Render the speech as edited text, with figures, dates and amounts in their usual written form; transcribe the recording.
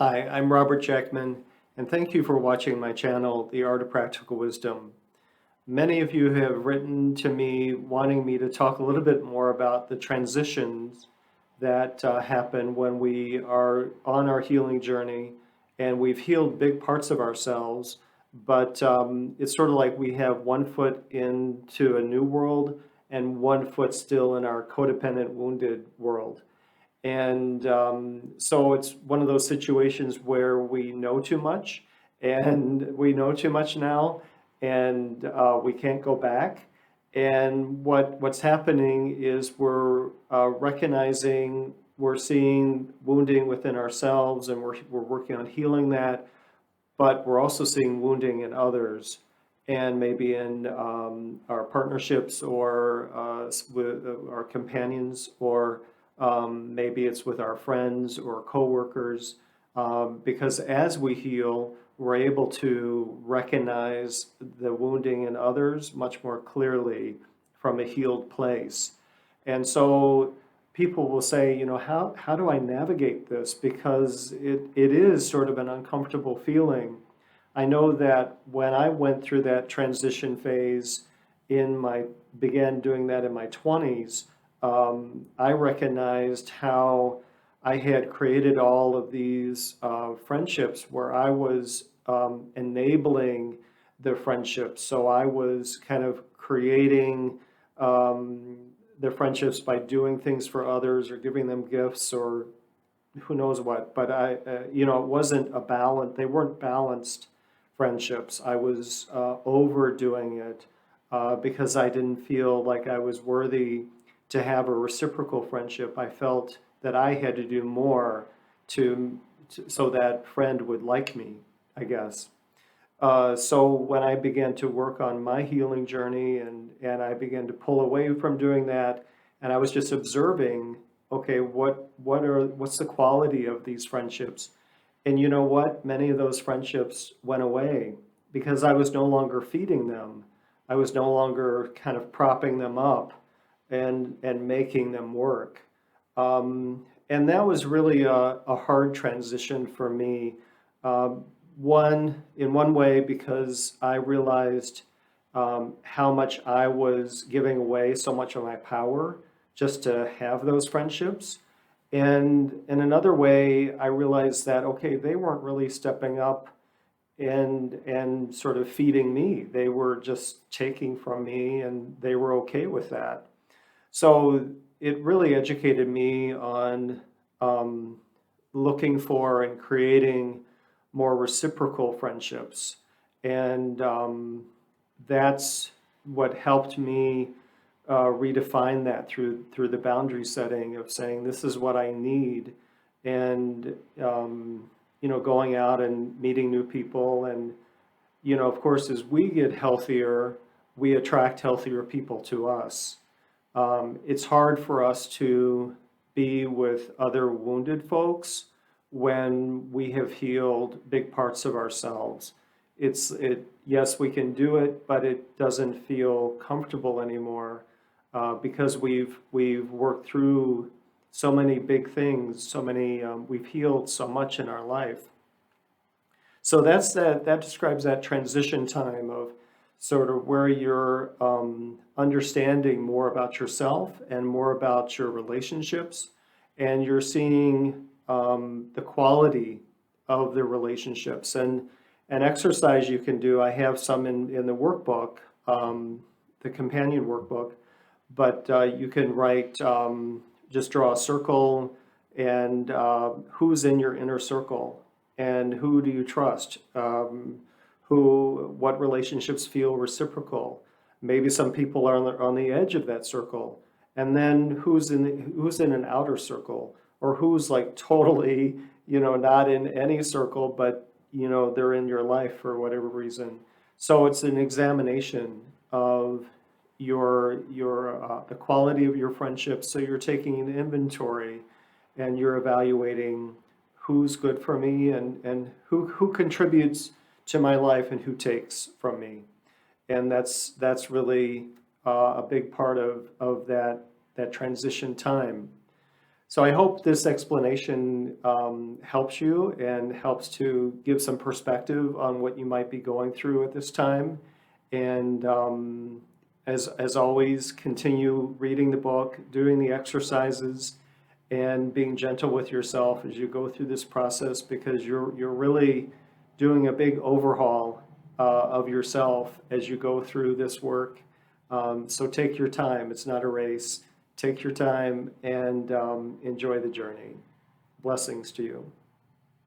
Hi, I'm Robert Jackman, and thank you for watching my channel, The Art of Practical Wisdom. Many of you have written to me wanting me to talk a little bit more about the transitions that happen when we are on our healing journey and we've healed big parts of ourselves, but it's sort of like we have one foot into a new world and one foot still in our codependent, wounded world. And so it's one of those situations where we know too much, and we know too much now, and we can't go back. And what's happening is we're recognizing, we're seeing wounding within ourselves, and we're working on healing that, but we're also seeing wounding in others, and maybe in our partnerships or with our companions, or maybe it's with our friends or coworkers, because as we heal, we're able to recognize the wounding in others much more clearly from a healed place. And so people will say, how do I navigate this? Because it is sort of an uncomfortable feeling. I know that when I went through that transition phase began doing that in my 20s, I recognized how I had created all of these friendships where I was enabling the friendships. So I was kind of creating the friendships by doing things for others or giving them gifts or who knows what. But it wasn't a balance. They weren't balanced friendships. I was overdoing it because I didn't feel like I was worthy to have a reciprocal friendship. I felt that I had to do more so that friend would like me, I guess. So when I began to work on my healing journey and I began to pull away from doing that, and I was just observing, okay, what's the quality of these friendships? And you know what? Many of those friendships went away because I was no longer feeding them. I was no longer kind of propping them up and making them work. And that was really a hard transition for me. In one way, because I realized how much I was giving away so much of my power just to have those friendships. And in another way, I realized that, okay, they weren't really stepping up and sort of feeding me. They were just taking from me, and they were okay with that. So it really educated me on looking for and creating more reciprocal friendships. And that's what helped me redefine that through the boundary setting of saying, this is what I need. And, going out and meeting new people. And, of course, as we get healthier, we attract healthier people to us. It's hard for us to be with other wounded folks when we have healed big parts of ourselves. Yes, we can do it, but it doesn't feel comfortable anymore because we've worked through so many big things, we've healed so much in our life. So that describes that transition time of sort of where you're understanding more about yourself and more about your relationships, and you're seeing the quality of the relationships. And an exercise you can do, I have some in the workbook, the companion workbook, but you can write, just draw a circle and who's in your inner circle and who do you trust? What relationships feel reciprocal? Maybe some people are on the edge of that circle. And then who's in an outer circle, or who's like totally, not in any circle, but they're in your life for whatever reason. So it's an examination of the quality of your friendships. So you're taking an inventory and you're evaluating who's good for me and who contributes to my life and who takes from me. And that's really a big part of that transition time. So I hope this explanation helps you and helps to give some perspective on what you might be going through at this time. And as always, continue reading the book, doing the exercises, and being gentle with yourself as you go through this process, because you're really doing a big overhaul of yourself as you go through this work. So take your time. It's not a race. Take your time and enjoy the journey. Blessings to you.